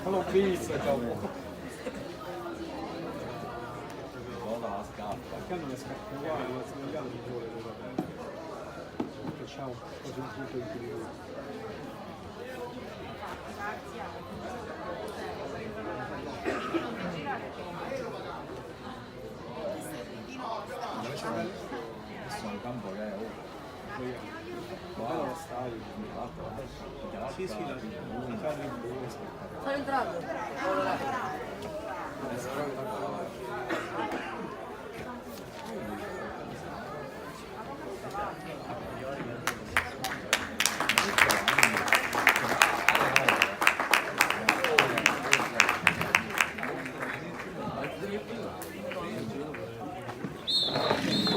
l'ho visto, perché hanno le scarpe uguali, non sbagliato di vuole perché c'ha quasi un punto di più. Sono in campo che Bello lo stadio. Sì, sì, Sono entrato.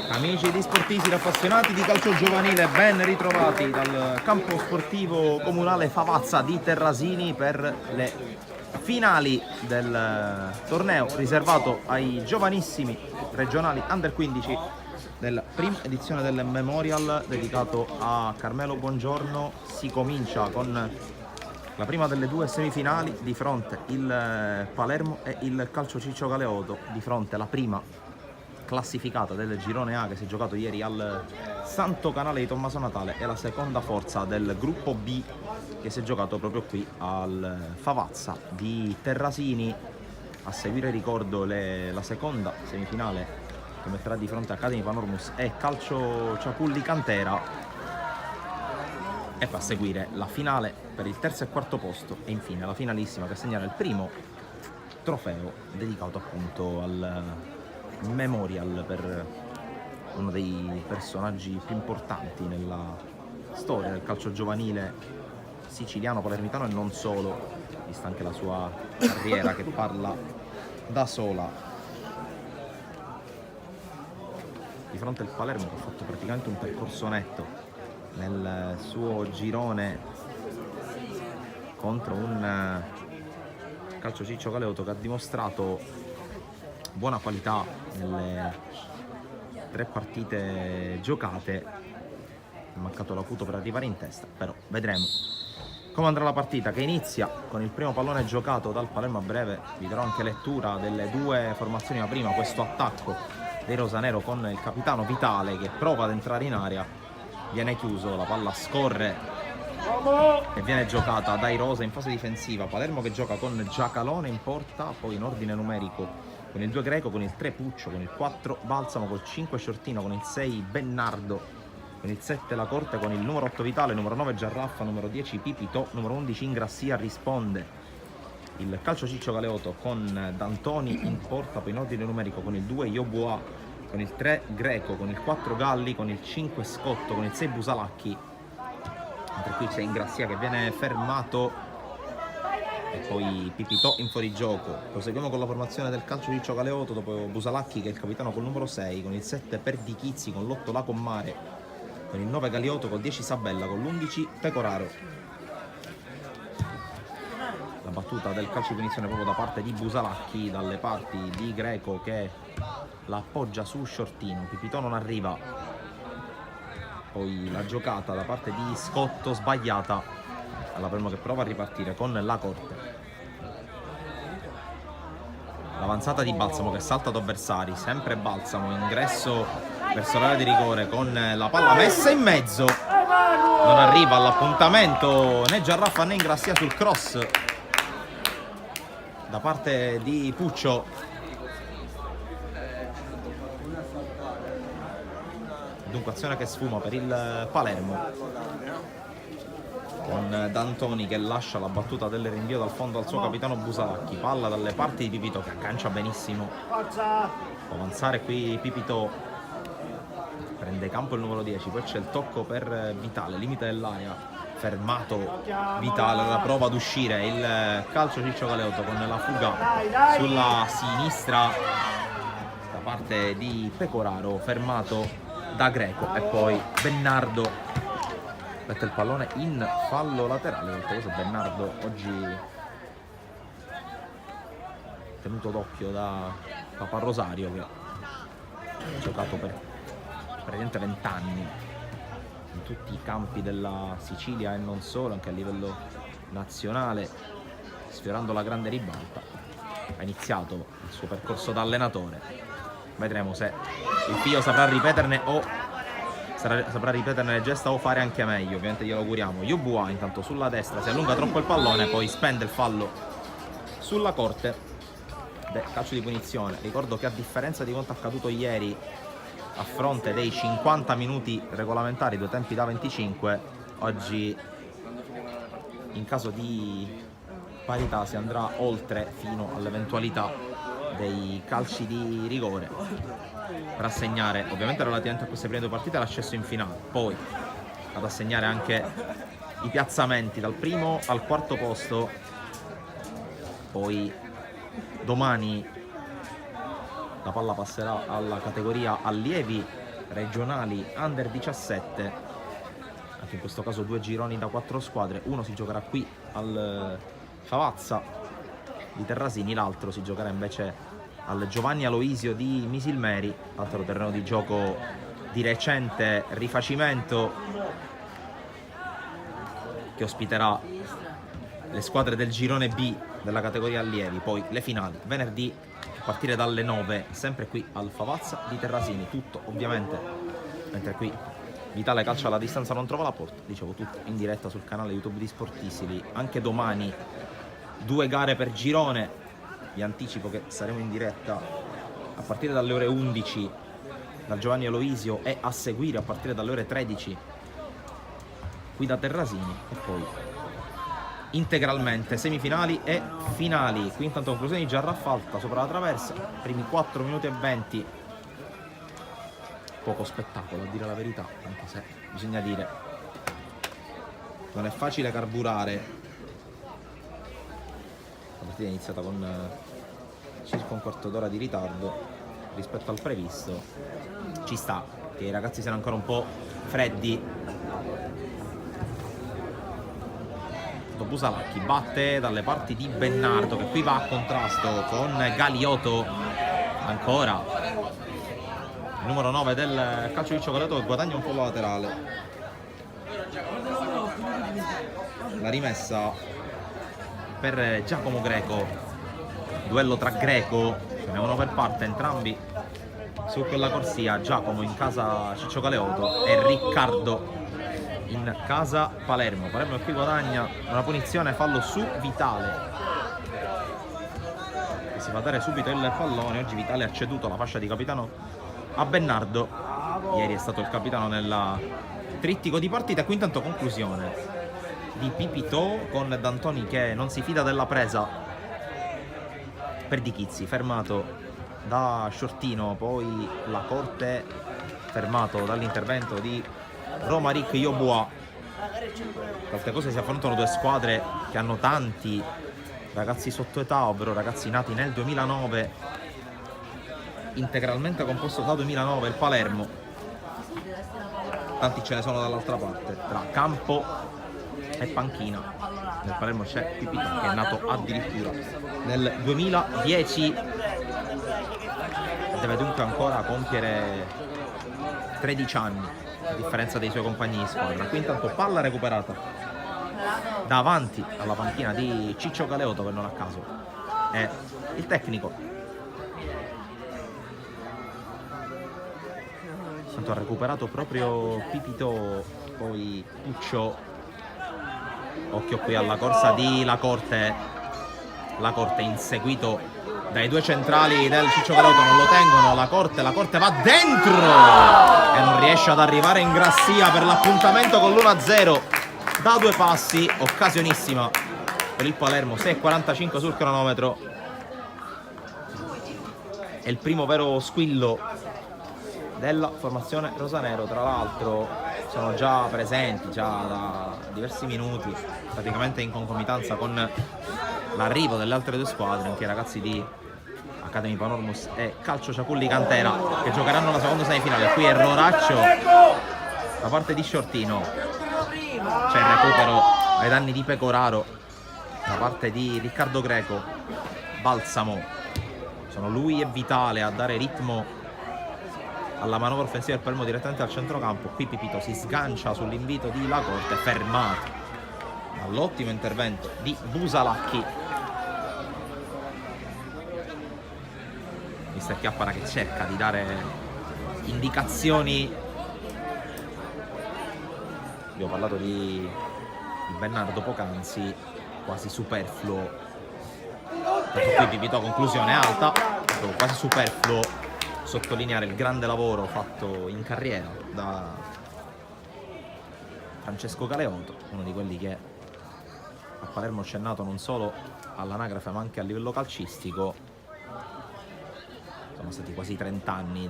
Amici di Sportisti ed appassionati di calcio giovanile, ben ritrovati dal campo sportivo comunale Favazza di Terrasini per le finali del torneo riservato ai giovanissimi regionali Under 15 della prima edizione del Memorial dedicato a Carmelo Buongiorno. Si comincia con la prima delle due semifinali, di fronte il Palermo e il Calcio Ciccio Galeoto, di fronte la prima classificata del girone A che si è giocato ieri al Santo Canale di Tommaso Natale e la seconda forza del gruppo B che si è giocato proprio qui al Favazza di Terrasini. A seguire, ricordo, la seconda semifinale che metterà di fronte a Academy Panormus e Calcio Ciapulli Cantera, e poi a seguire la finale per il terzo e quarto posto e infine la finalissima che segnerà il primo trofeo dedicato appunto al Memorial per uno dei personaggi più importanti nella storia del calcio giovanile siciliano, palermitano e non solo, vista anche la sua carriera che parla da sola. Di fronte al Palermo che ha fatto praticamente un percorso netto nel suo girone contro un Calcio Ciccio Galeoto che ha dimostrato buona qualità nelle 3 partite giocate. È mancato l'acuto per arrivare in testa, però vedremo come andrà la partita, che inizia con il primo pallone giocato dal Palermo. A breve vi darò anche lettura delle due formazioni. La prima, questo attacco dei rosanero con il capitano Vitale che prova ad entrare in area, viene chiuso, la palla scorre e viene giocata dai rosa in fase difensiva. Palermo che gioca con Giacalone in porta, poi in ordine numerico con il 2 Greco, con il 3 Puccio, con il 4 Balsamo, col 5 Shortino, con il 6 Bennardo, con il 7 La Corte, con il numero 8 Vitale, numero 9 Giarraffa, numero 10 Pipito, numero 11 Ingrassia. Risponde il Calcio Ciccio Galeoto con D'Antoni in porta, poi in ordine numerico con il 2 Yoboa, con il 3 Greco, con il 4 Galli, con il 5 Scotto, con il 6 Busalacchi, mentre qui c'è Ingrassia che viene fermato e poi Pipitò in fuorigioco. Proseguiamo con la formazione del Calcio Ciccio Galeoto dopo Busalacchi che è il capitano col numero 6, con il 7 Perdichizzi, con l'8 Lacommare, con il 9 Galiotto, col 10 Sabella, con l'11 Pecoraro. La battuta del calcio di punizione proprio da parte di Busalacchi, dalle parti di Greco che la appoggia su Shortino. Pipitò non arriva, poi la giocata da parte di Scotto sbagliata, alla Palermo che prova a ripartire con La Corte. L'avanzata di Balsamo che salta ad avversari, sempre Balsamo, ingresso verso l'area di rigore con la palla messa in mezzo, non arriva all'appuntamento né Giarraffa né Ingrassia sul cross da parte di Puccio. Dunque azione che sfuma per il Palermo, con D'Antoni che lascia la battuta del rinvio dal fondo al suo capitano Busalacchi. Palla dalle parti di Pipito che aggancia benissimo. Può avanzare qui Pipito, prende campo il numero 10, poi c'è il tocco per Vitale, limite dell'area, fermato Vitale, la prova ad uscire il Calcio Ciccio Galeoto con la fuga sulla sinistra da parte di Pecoraro, fermato da Greco. E poi Bernardo mette il pallone in fallo laterale. Questa cosa Bernardo oggi tenuto d'occhio da Papa Rosario, che ha giocato per praticamente 20 anni in tutti i campi della Sicilia e non solo, anche a livello nazionale, sfiorando la grande ribalta. Ha iniziato il suo percorso da allenatore, vedremo se il figlio saprà ripeterne le gesta o fare anche meglio, ovviamente glielo auguriamo. Yeboah intanto sulla destra si allunga troppo il pallone, poi spende il fallo sulla corte. Calcio di punizione. Ricordo che a differenza di quanto accaduto ieri, a fronte dei 50 minuti regolamentari, 2 tempi da 25, oggi in caso di parità si andrà oltre fino all'eventualità dei calci di rigore per assegnare, ovviamente relativamente a queste prime 2 partite, l'accesso in finale, poi ad assegnare anche i piazzamenti dal primo al quarto posto. Poi domani la palla passerà alla categoria allievi regionali under 17, anche in questo caso 2 gironi da 4 squadre. Uno si giocherà qui al Favazza di Terrasini, l'altro si giocherà invece al Giovanni Aloisio di Misilmeri, altro terreno di gioco di recente rifacimento che ospiterà le squadre del girone B della categoria allievi. Poi le finali venerdì a partire dalle 9, sempre qui al Favazza di Terrasini, tutto ovviamente, mentre qui Vitale Calcio alla distanza non trova la porta, dicevo, tutto in diretta sul canale YouTube di Sportissimi. Anche domani 2 gare per girone, vi anticipo che saremo in diretta a partire dalle ore 11 dal Giovanni Aloisio e a seguire a partire dalle ore 13 qui da Terrasini, e poi integralmente semifinali e finali. Qui intanto conclusione di Giarraffalta sopra la traversa, primi 4 minuti e 20, poco spettacolo a dire la verità, anche se bisogna dire non è facile carburare. La partita è iniziata con circa un quarto d'ora di ritardo rispetto al previsto. Ci sta che i ragazzi siano ancora un po' freddi. Busalacchi batte dalle parti di Bernardo, che qui va a contrasto con Galiotto, ancora il numero 9 del calcio di cioccolato, che guadagna un fallo laterale. La rimessa per Giacomo Greco, duello tra Greco, ce n'è uno per parte, entrambi su quella corsia. Giacomo in casa Ciccio Galeotto e Riccardo in casa Palermo. Palermo qui guadagna una punizione, fallo su Vitale, che si va a dare subito il pallone. Oggi Vitale ha ceduto la fascia di capitano a Bernardo, ieri è stato il capitano nel trittico di partita. Qui intanto conclusione di Pipitò con D'Antoni che non si fida della presa per Di Chizzi, fermato da Shortino. Poi la corte fermato dall'intervento di Romaric Yeboah. Tante cose, si affrontano 2 squadre che hanno tanti ragazzi sotto età, ovvero ragazzi nati nel 2009, integralmente composto da 2009 il Palermo. Tanti ce ne sono dall'altra parte, tra campo e panchina. Nel Palermo c'è Pipitò, che è nato addirittura nel 2010 e deve dunque ancora compiere 13 anni a differenza dei suoi compagni di squadra. Qui intanto palla recuperata davanti alla panchina di Ciccio Galeotto, che non a caso è il tecnico. Tanto ha recuperato proprio Pipitò, poi Puccio. Occhio qui alla corsa di La Corte inseguito dai 2 centrali del Ciccio Galeotto, non lo tengono. La Corte va dentro e non riesce ad arrivare in grassia per l'appuntamento con l'1-0 da 2 passi. Occasionissima per il Palermo, 6:45 sul cronometro. È il primo vero squillo della formazione rosanero. Tra l'altro sono già presenti da diversi minuti, praticamente in concomitanza con l'arrivo delle altre 2 squadre, anche i ragazzi di Academy Panormus e Calcio Ciaculli Cantera, che giocheranno la seconda semifinale. Qui erroraccio da parte di Shortino, c'è il recupero ai danni di Pecoraro da parte di Riccardo Greco. Balsamo, sono lui e Vitale a dare ritmo alla manovra offensiva del Palermo direttamente al centrocampo. Qui Pipito si sgancia sull'invito di Lacorte, fermato dall'ottimo intervento di Busalacchi. Mister Chiappara che cerca di dare indicazioni. Abbiamo parlato di Bernardo poc'anzi, quasi superfluo. Qui Pipito conclusione alta, quasi superfluo sottolineare il grande lavoro fatto in carriera da Francesco Galeotto, uno di quelli che a Palermo c'è nato non solo all'anagrafe ma anche a livello calcistico. Sono stati quasi 30 anni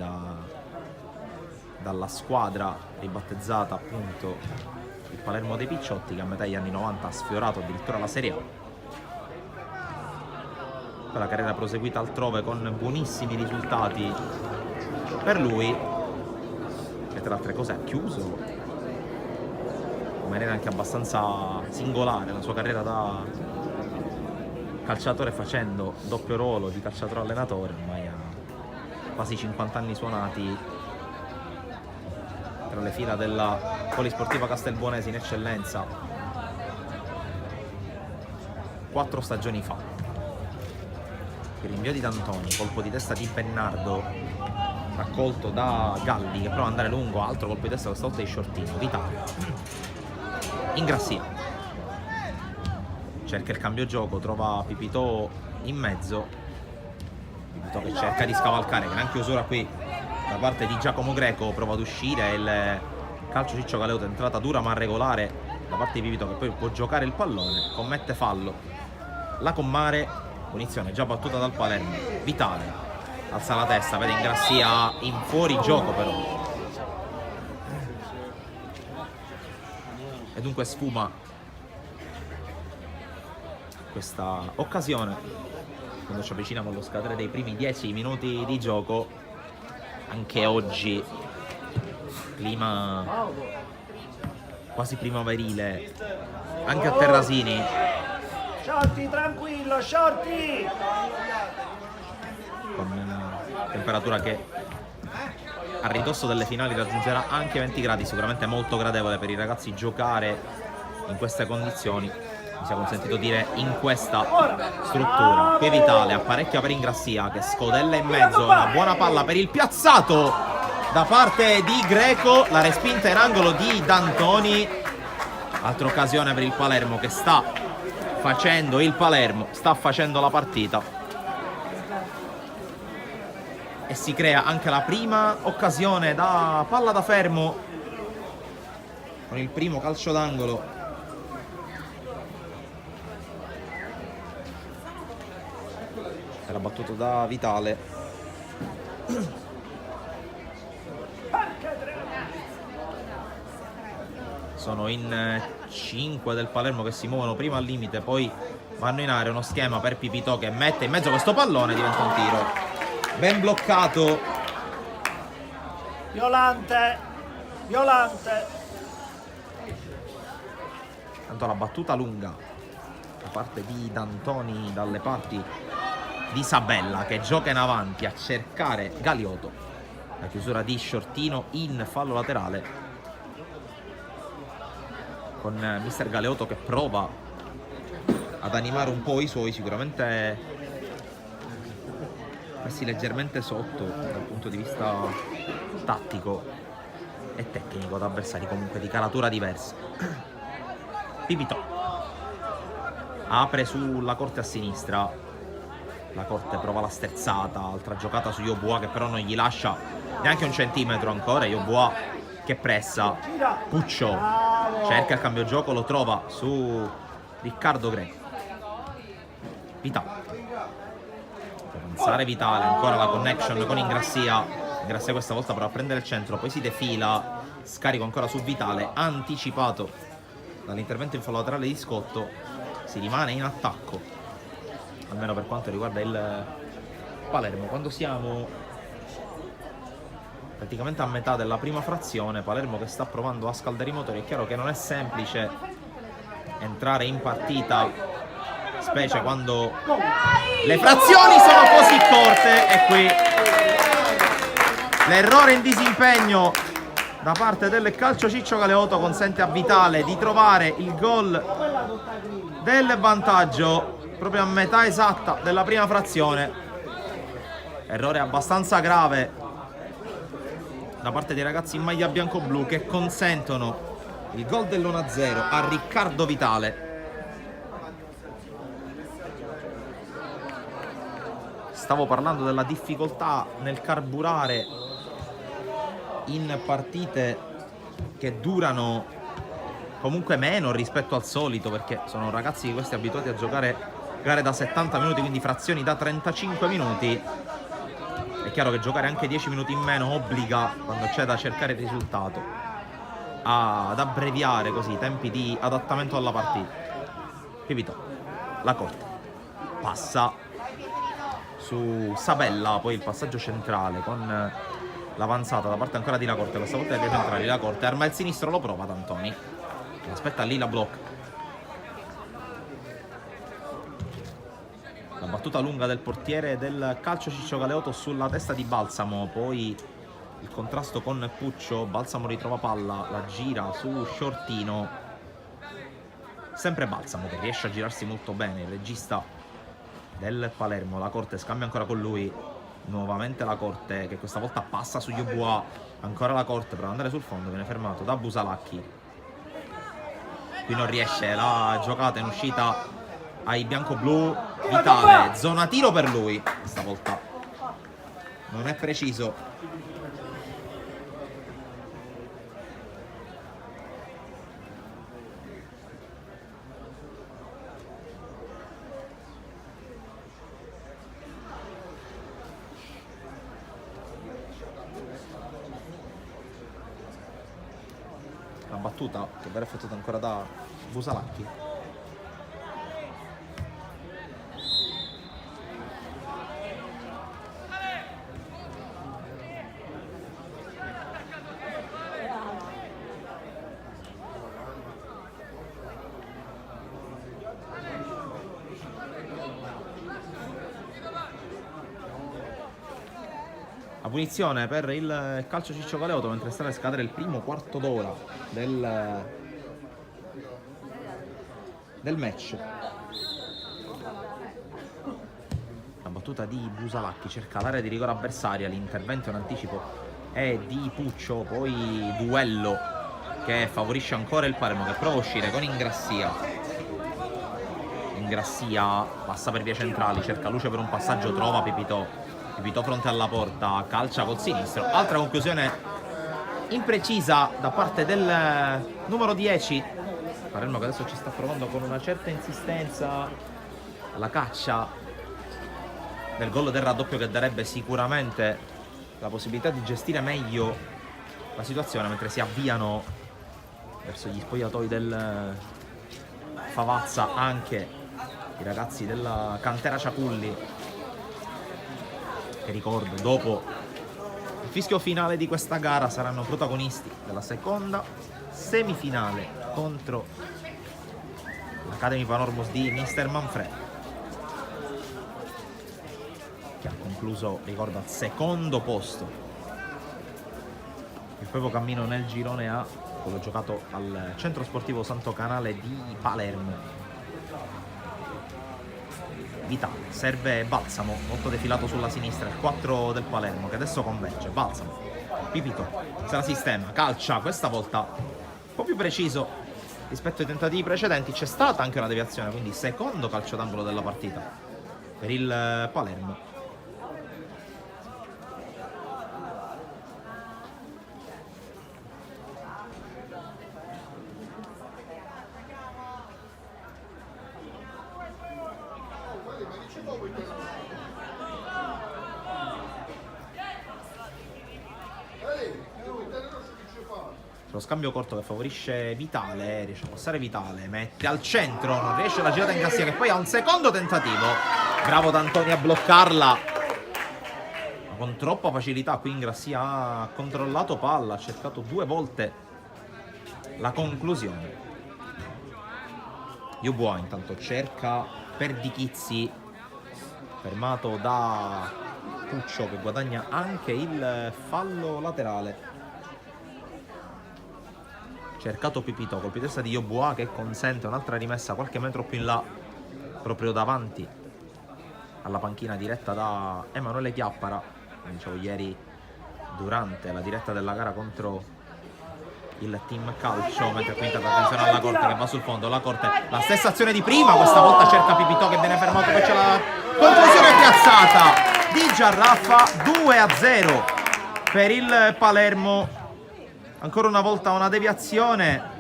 dalla squadra ribattezzata appunto il Palermo dei Picciotti, che a metà degli anni 90 ha sfiorato addirittura la Serie A. Poi la carriera proseguita altrove con buonissimi risultati per lui, e tra le altre cose ha chiuso in maniera anche abbastanza singolare la sua carriera da calciatore, facendo doppio ruolo di calciatore allenatore. Ormai ha quasi 50 anni suonati tra le fila della Polisportiva Castelbuonese in eccellenza 4 stagioni fa. Il rinvio di D'Antoni, colpo di testa di Bernardo raccolto da Galli che prova ad andare lungo, altro colpo di testa questa volta di Shortino. Vitale, Ingrassia, cerca il cambio gioco, trova Pipito in mezzo. Pipito che cerca di scavalcare, grande chiusura qui da parte di Giacomo Greco, prova ad uscire, il calcio Ciccio Galeotto, entrata dura ma regolare da parte di Pipito, che poi può giocare il pallone, commette fallo la Commare, punizione già battuta dal Palermo. Vitale alza la testa, vede Ingrassia in fuori gioco però, e dunque sfuma questa occasione quando ci avviciniamo allo scadere dei primi 10 minuti di gioco. Anche oggi clima quasi primaverile anche a Terrasini. Shorty, tranquillo, Shorty! Con temperatura che a ridosso delle finali raggiungerà anche 20 gradi, sicuramente molto gradevole per i ragazzi giocare in queste condizioni, mi sia consentito dire in questa struttura. Qui Vitale apparecchia per Ingrassia che scodella in mezzo, una buona palla per il piazzato da parte di Greco, la respinta in angolo di D'Antoni. Altra occasione per il Palermo che sta facendo la partita, e si crea anche la prima occasione da palla da fermo con il primo calcio d'angolo era battuto da Vitale. Sono in 5 del Palermo che si muovono prima al limite, poi vanno in area. Uno schema per Pipito che mette in mezzo questo pallone, diventa un tiro ben bloccato. Violante. Tanto la battuta lunga da parte di D'Antoni dalle parti di Sabella, che gioca in avanti a cercare Galeotto. La chiusura di Shortino in fallo laterale, con mister Galeotto che prova ad animare un po' i suoi, sicuramente messi leggermente sotto dal punto di vista tattico e tecnico, da avversari comunque di caratura diversa. Pipito apre sulla Corte a sinistra, la Corte prova la sterzata, altra giocata su Yeboah che però non gli lascia neanche un centimetro ancora. Yeboah che pressa, Puccio cerca il cambio gioco, lo trova su Riccardo Greco. Vitale, per avanzare Vitale, ancora la connection con Ingrassia questa volta prova a prendere il centro, poi si defila, scarico ancora su Vitale, anticipato dall'intervento in fallo laterale di Scotto. Si rimane in attacco, almeno per quanto riguarda il Palermo. Quando siamo praticamente a metà della prima frazione, Palermo che sta provando a scaldare i motori. È chiaro che non è semplice entrare in partita, specie quando le frazioni sono così corte, e qui l'errore in disimpegno da parte del Calcio Ciccio Galeoto consente a Vitale di trovare il gol del vantaggio proprio a metà esatta della prima frazione. Errore abbastanza grave da parte dei ragazzi in maglia bianco-blu, che consentono il gol dell'1-0 a Riccardo Vitale. Stavo parlando della difficoltà nel carburare in partite che durano comunque meno rispetto al solito, perché sono ragazzi di questi abituati a giocare gare da 70 minuti, quindi frazioni da 35 minuti. È chiaro che giocare anche 10 minuti in meno obbliga, quando c'è da cercare il risultato, ad abbreviare così i tempi di adattamento alla partita. Pipito, la corte passa su Sabella, poi il passaggio centrale con l'avanzata da parte ancora di La Corte, questa volta delle centrali. La Corte arma il sinistro, lo prova D'Antoni, aspetta lì la blocca. La battuta lunga del portiere del Calcio Ciccio Galeoto sulla testa di Balsamo, poi il contrasto con Puccio. Balsamo ritrova palla, la gira su Shortino, sempre Balsamo che riesce a girarsi molto bene, il regista del Palermo. La Corte scambia ancora con lui, nuovamente La Corte che questa volta passa su Yeboah, ancora La Corte per andare sul fondo, viene fermato da Busalacchi. Qui non riesce, la giocata in uscita ai bianco-blu. Vitale, zona tiro per lui, questa volta non è preciso. La battuta che verrà effettuata ancora da Busalacchi. La punizione per il Calcio Ciccio Galeoto mentre sta a scadere il primo quarto d'ora del match. La battuta di Busalacchi cerca l'area di rigore avversaria, l'intervento in anticipo è di Puccio, poi duello che favorisce ancora il Palermo, che prova a uscire con Ingrassia. Ingrassia passa per vie centrali, cerca luce per un passaggio, trova Pipito fronte alla porta, calcia col sinistro. Altra conclusione imprecisa da parte del numero 10. Palermo che adesso ci sta provando con una certa insistenza alla caccia del gol del raddoppio, che darebbe sicuramente la possibilità di gestire meglio la situazione, mentre si avviano verso gli spogliatoi del Favazza anche i ragazzi della cantera Ciaculli, che ricordo dopo il fischio finale di questa gara saranno protagonisti della seconda semifinale contro l'Academy Panormos di Mister Manfredi, che ha concluso, ricordo, al secondo posto il proprio cammino nel girone A, quello giocato al Centro Sportivo Santo Canale di Palermo. Vitale, serve Balsamo, molto defilato sulla sinistra, il 4 del Palermo che adesso converge. Balsamo, Pipito, se la sistema, calcia, questa volta un po' più preciso rispetto ai tentativi precedenti. C'è stata anche una deviazione, quindi secondo calcio d'angolo della partita per il Palermo. Lo scambio corto che favorisce Vitale, riesce a passare Vitale, mette al centro, non riesce la girata in cassia, che poi ha un secondo tentativo. Bravo D'Antoni a bloccarla, ma con troppa facilità. Qui Ingrassia ha controllato palla, ha cercato 2 volte la conclusione. Yeboah intanto cerca Perdichizzi, fermato da Puccio, che guadagna anche il fallo laterale. Cercato Pipitò, colpi di testa di Yeboah che consente un'altra rimessa qualche metro più in là, proprio davanti alla panchina diretta da Emanuele Chiappara. Come dicevo ieri durante la diretta della gara contro il team calcio, mentre qui attenzione alla Corte che va sul fondo. La Corte, la stessa azione di prima, questa volta cerca Pipitò che viene fermato, poi c'è la conclusione piazzata di Giarraffa. 2-0 per il Palermo. Ancora una volta una deviazione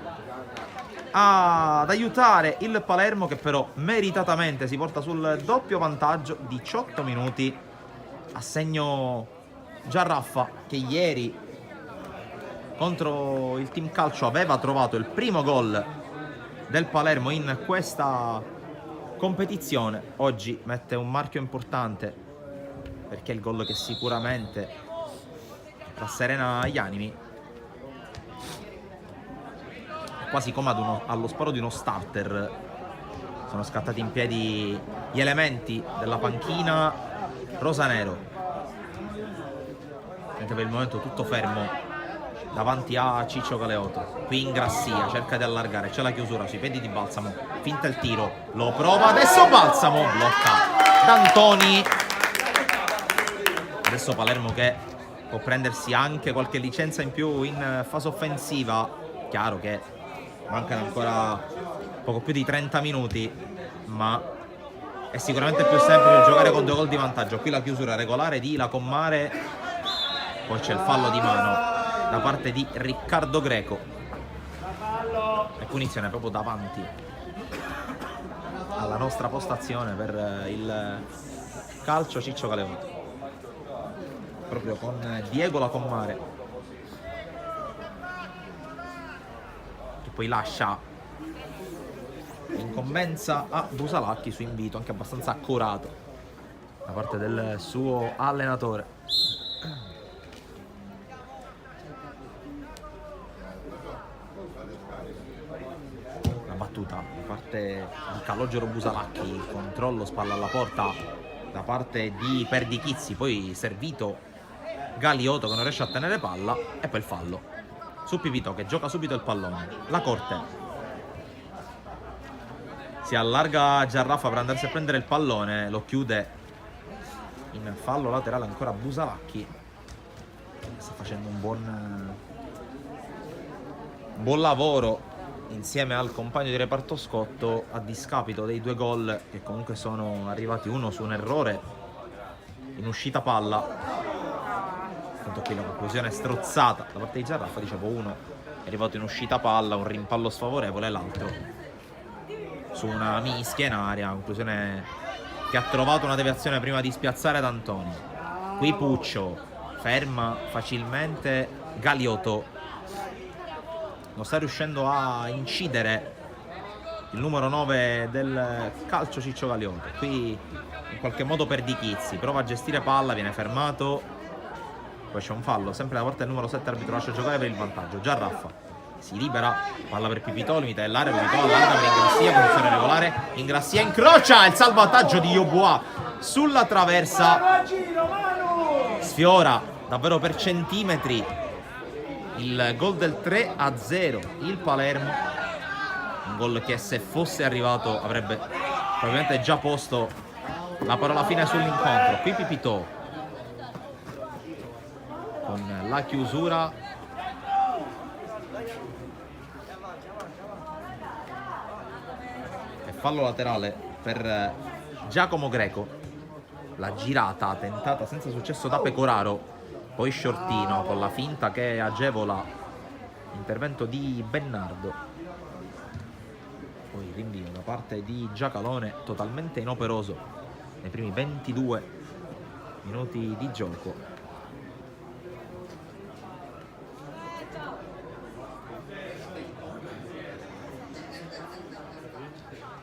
ad aiutare il Palermo, che però meritatamente si porta sul doppio vantaggio. 18 minuti a segno Giarraffa, che ieri contro il team calcio aveva trovato il primo gol del Palermo in questa competizione. Oggi mette un marchio importante, perché è il gol che sicuramente rasserena gli animi. Quasi come allo sparo di uno starter sono scattati in piedi gli elementi della panchina rosanero, anche per il momento tutto fermo davanti a Ciccio Galeotto. Qui Ingrassia cerca di allargare, c'è la chiusura sui piedi di Balsamo, finta il tiro, lo prova adesso Balsamo, blocca D'Antoni. Adesso Palermo che può prendersi anche qualche licenza in più in fase offensiva. Chiaro che mancano ancora poco più di 30 minuti, ma è sicuramente più semplice giocare con 2 gol di vantaggio. Qui la chiusura regolare di Lacommare, poi c'è il fallo di mano da parte di Riccardo Greco e punizione proprio davanti alla nostra postazione per il calcio Ciccio Galeotto, proprio con Diego Lacommare, poi lascia l'incombenza a Busalacchi su invito anche abbastanza accurato da parte del suo allenatore. La battuta da parte di Calogero Busalacchi, controllo spalla alla porta da parte di Perdichizzi, poi servito Galiotto che non riesce a tenere palla, e poi il fallo su Pipitò che gioca subito il pallone. La Corte si allarga Giarraffa per andarsi a prendere il pallone, lo chiude in fallo laterale ancora Busalacchi, sta facendo un buon lavoro insieme al compagno di reparto Scotto, a discapito dei 2 gol che comunque sono arrivati, uno su un errore in uscita palla. Qui la conclusione strozzata da parte di Giarraffa, dicevo, uno è arrivato in uscita palla, un rimpallo sfavorevole, l'altro su una mischia in aria, conclusione che ha trovato una deviazione prima di spiazzare D'Antoni. Qui Puccio ferma facilmente Galiotto, non sta riuscendo a incidere il numero 9 del calcio Ciccio Galiotto. Qui in qualche modo Perdichizzi prova a gestire palla, viene fermato. Poi c'è un fallo, sempre da parte del numero 7, arbitro lascia giocare per il vantaggio. Giarraffa si libera, palla per Pipitò, limita l'area, Pipitò allarga per Ingrassia, posizione regolare, Ingrassia incrocia, il salvataggio di Yeboah sulla traversa, sfiora davvero per centimetri il gol del 3-0 il Palermo, un gol che se fosse arrivato avrebbe probabilmente già posto la parola fine sull'incontro. Qui Pipitò con la chiusura e fallo laterale per Giacomo Greco. La girata tentata senza successo da Pecoraro, poi Shortino con la finta che agevola l'intervento di Bennardo, poi rinvio da parte di Giacalone totalmente inoperoso nei primi 22 minuti di gioco.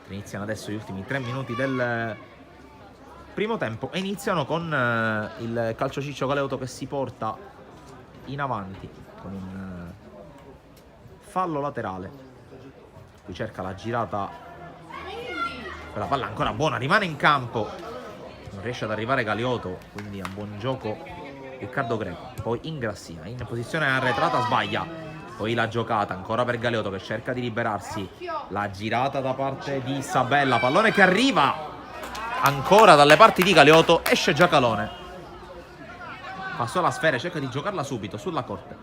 Iniziano adesso gli ultimi 3 minuti del primo tempo e iniziano con il calciociccio Galeotto che si porta in avanti con un fallo laterale. Qui cerca la girata, quella palla ancora buona, rimane in campo, non riesce ad arrivare Galeotto, quindi a buon gioco Riccardo Greco. Poi Ingrassia in posizione arretrata sbaglia, poi la giocata ancora per Galeotto che cerca di liberarsi, la girata da parte di Sabella, pallone che arriva ancora dalle parti di Galeotto, esce Giacalone, passò la sfera e cerca di giocarla subito sulla Corte.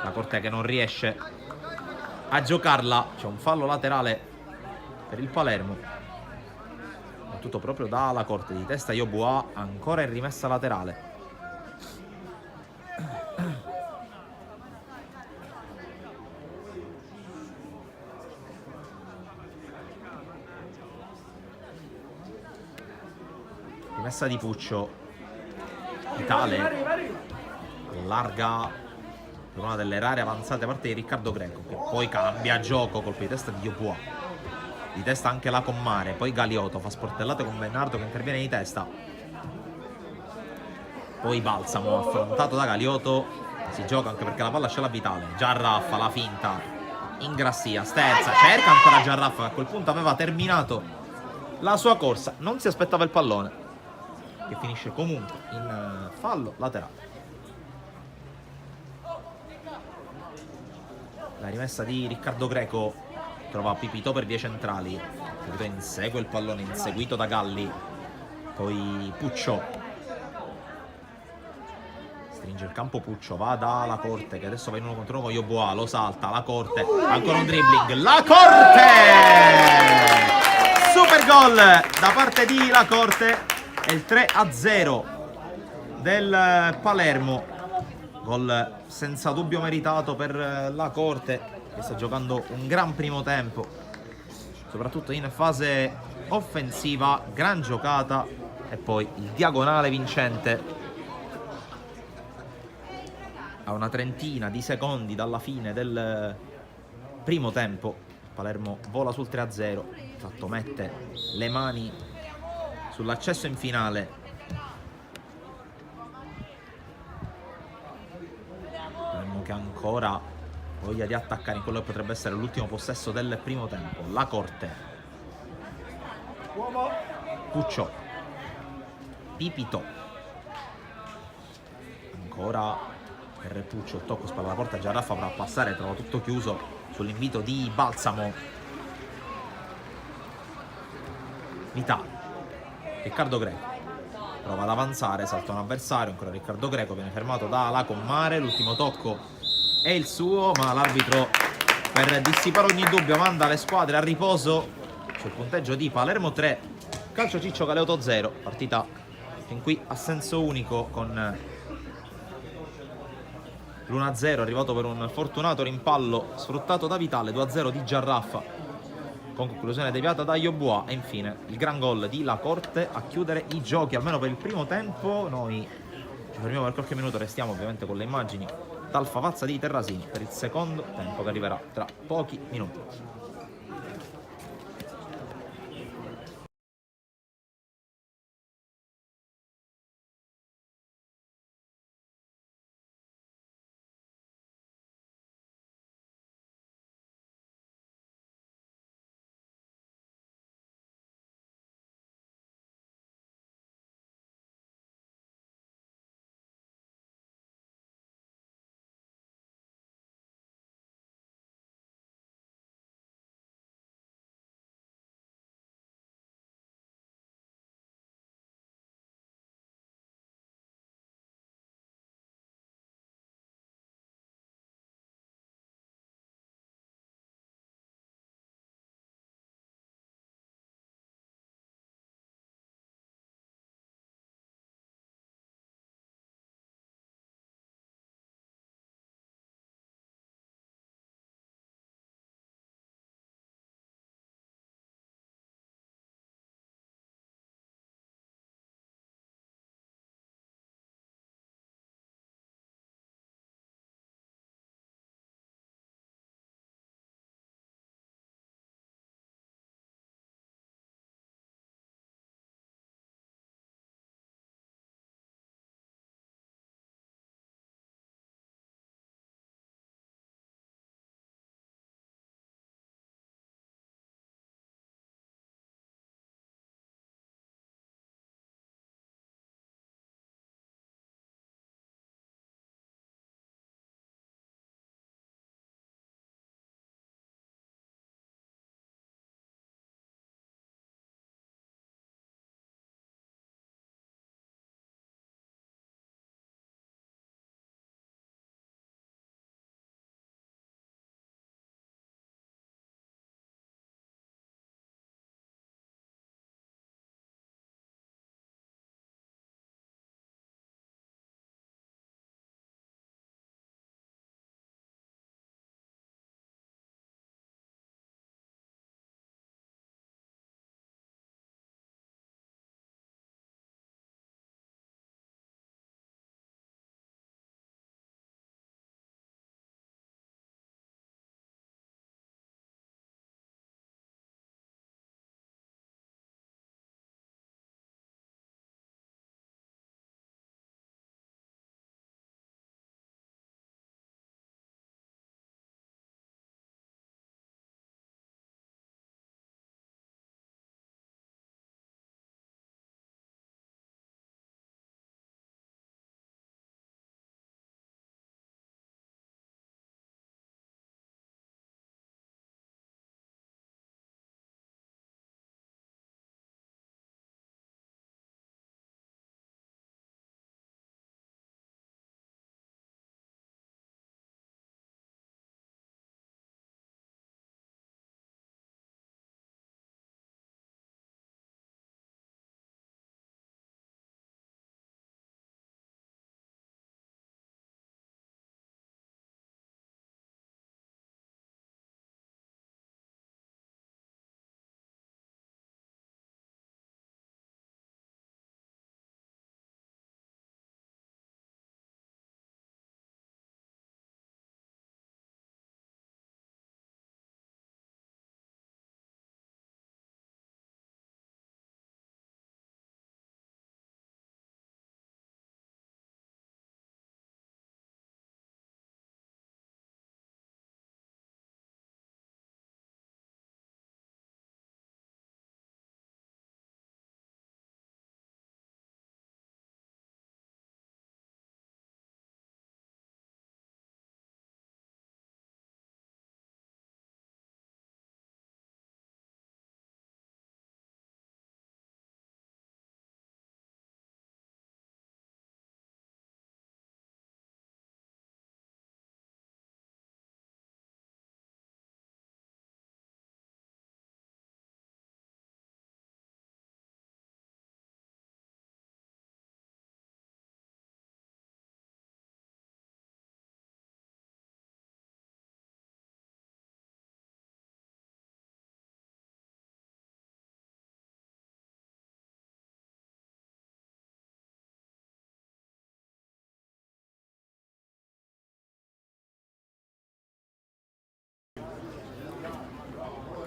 La Corte che non riesce a giocarla, c'è un fallo laterale per il Palermo, battuto proprio dalla Corte, di testa Yeboah, ancora in rimessa laterale. Rimessa di Puccio, Vitale allarga per una delle rare avanzate da parte di Riccardo Greco, che poi cambia gioco, colpo di testa di Yeboah, di testa anche la Commare, poi Galeotto fa sportellate con Bernardo che interviene di testa, poi Balsamo affrontato da Galeotto, si gioca anche perché la palla c'è la Vitale, Giarraffa la finta, Ingrassia, sterza, cerca ancora Giarraffa che a quel punto aveva terminato la sua corsa, non si aspettava il pallone, che finisce comunque in fallo laterale. La rimessa di Riccardo Greco trova Pipito per vie centrali, Pipito insegue il pallone inseguito da Galli, poi Puccio stringe il campo, Puccio va dalla Corte che adesso va in uno contro uno con Yeboah, lo salta, la Corte, ancora un dribbling, la Corte, super gol da parte di La Corte, è il 3-0 del Palermo, gol senza dubbio meritato per La Corte che sta giocando un gran primo tempo, soprattutto in fase offensiva, gran giocata, e poi il diagonale vincente a una trentina di secondi dalla fine del primo tempo. Palermo vola sul 3-0, infatti mette le mani sull'accesso in finale. Palermo che ancora voglia di attaccare in quello che potrebbe essere l'ultimo possesso del primo tempo. La Corte, Puccio, Pipito, ancora per Puccio, il tocco, spalla alla porta, Giarraffa avrà a passare, trova tutto chiuso sull'invito di Balsamo. Vitale, Riccardo Greco prova ad avanzare, salta un avversario, ancora Riccardo Greco, viene fermato da La Commare, l'ultimo tocco è il suo, ma l'arbitro per dissipare ogni dubbio manda le squadre a riposo sul punteggio di Palermo 3, Calciociccio Galeotto 0, partita fin qui a senso unico con l'1-0 arrivato per un fortunato rimpallo sfruttato da Vitale, 2-0 di Giarraffa con conclusione deviata da Yeboah, e infine il gran gol di La Corte a chiudere i giochi, almeno per il primo tempo. Noi ci fermiamo per qualche minuto, restiamo ovviamente con le immagini dal Favazza di Terrasini per il secondo tempo che arriverà tra pochi minuti.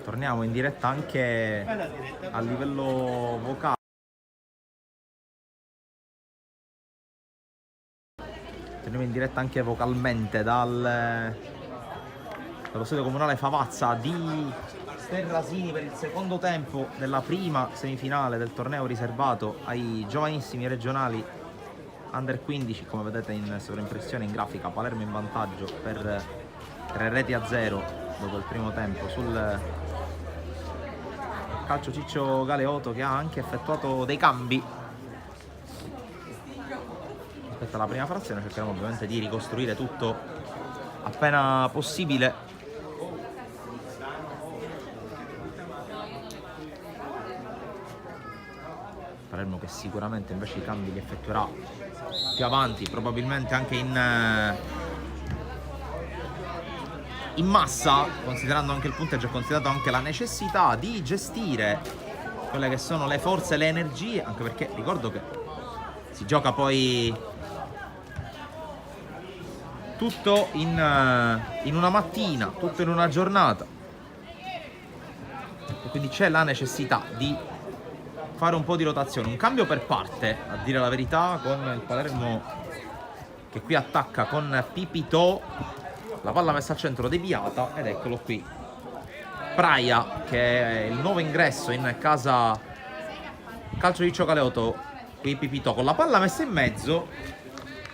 Torniamo in diretta anche a livello vocale. Torniamo in diretta anche vocalmente dallo stadio comunale Favazza di Sterrasini per il secondo tempo della prima semifinale del torneo riservato ai giovanissimi regionali Under 15. Come vedete in sovraimpressione in grafica, Palermo in vantaggio per 3-0 dopo il primo tempo sul calcio Ciccio Galeoto, che ha anche effettuato dei cambi rispetto alla prima frazione. Cercheremo ovviamente di ricostruire tutto appena possibile. Palermo che sicuramente invece i cambi li effettuerà più avanti, probabilmente anche in massa, considerando anche il punteggio, considerato anche la necessità di gestire quelle che sono le forze e le energie, anche perché ricordo che si gioca poi tutto in una mattina, tutto in una giornata, e quindi c'è la necessità di fare un po' di rotazione, un cambio per parte, a dire la verità, con il Palermo che qui attacca con Pipito. La palla messa al centro, deviata, ed eccolo qui Praia, che è il nuovo ingresso in casa calcio di Ciccio Galeoto. Qui Pipito con la palla messa in mezzo,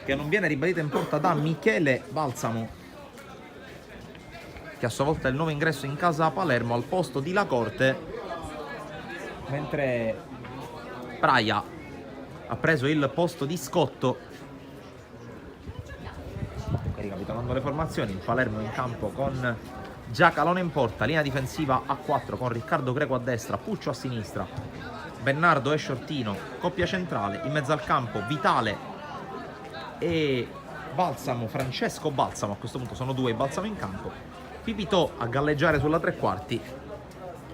che non viene ribadita in porta da Michele Balsamo, che a sua volta è il nuovo ingresso in casa Palermo al posto di Lacorte, mentre Praia ha preso il posto di Scotto. Ricapitolando le formazioni, il Palermo in campo con Giacalone in porta, linea difensiva a 4 con Riccardo Greco a destra, Puccio a sinistra, Bernardo e Shortino, coppia centrale, in mezzo al campo Vitale e Balsamo, Francesco Balsamo. A questo punto sono due Balsamo in campo, Pipito a galleggiare sulla tre quarti,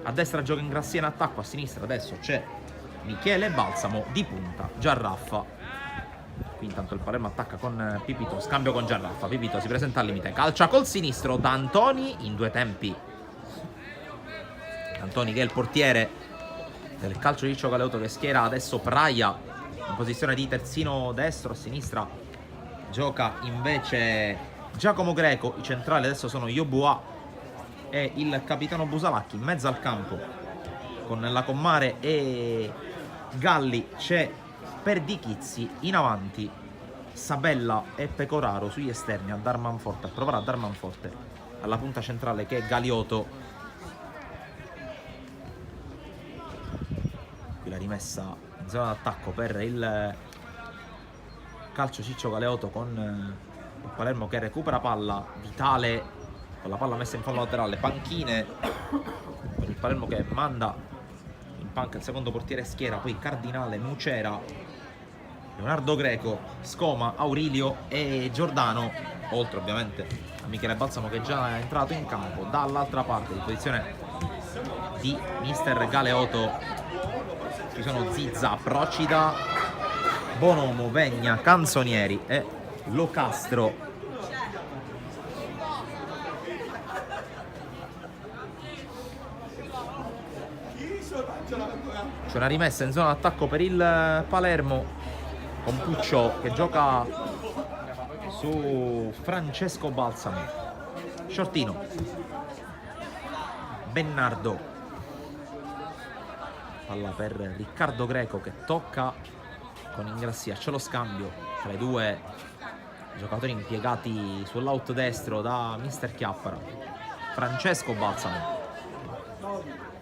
a destra gioca Ingrassia in attacco, a sinistra adesso c'è Michele Balsamo, di punta Giarraffa. Qui intanto il Palermo attacca con Pipito, scambio con Giarraffa, Pipito si presenta al limite, calcia col sinistro D'Antoni in due tempi. D'Antoni che è il portiere del calcio di Ciccio Galeoto, che schiera adesso Praia in posizione di terzino destro. A sinistra gioca invece Giacomo Greco, i centrali adesso sono Yobua e il capitano Busalacchi. In mezzo al campo con la Commare e Galli c'è Perdichizzi, in avanti Sabella e Pecoraro, sugli esterni a Darmanforte, a provare a Darmanforte, alla punta centrale che è Galiotto. Qui la rimessa in zona d'attacco per il calcio Ciccio Galeoto, con il Palermo che recupera palla, Vitale con la palla messa in fallo laterale, panchine per il Palermo che manda in panca il secondo portiere Schiera, poi Cardinale, Nucera, Leonardo Greco, Scoma, Aurilio e Giordano, oltre ovviamente a Michele Balsamo che già è entrato in campo. Dall'altra parte, in posizione di mister Galeoto, ci sono Zizza, Procida, Bonomo, Vegna, Canzonieri e Locastro. C'è una rimessa in zona d'attacco per il Palermo, con Puccio che gioca su Francesco Balsamo, Shortino, Bernardo, palla per Riccardo Greco che tocca con Ingrassia. C'è lo scambio tra i due giocatori impiegati sull'out destro da mister Chiappara. Francesco Balsamo,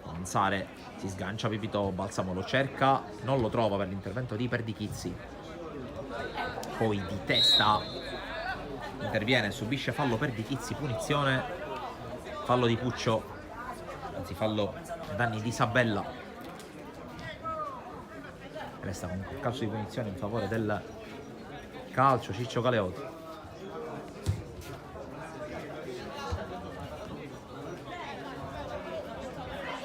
avanzare, si sgancia Pipito, Balsamo lo cerca, non lo trova per l'intervento di Perdichizzi, poi di testa interviene, subisce fallo Perdichizzi, punizione, fallo di Puccio, anzi fallo ai danni di Sabella. Resta comunque il calcio di punizione in favore del calcio Ciccio Galeoto.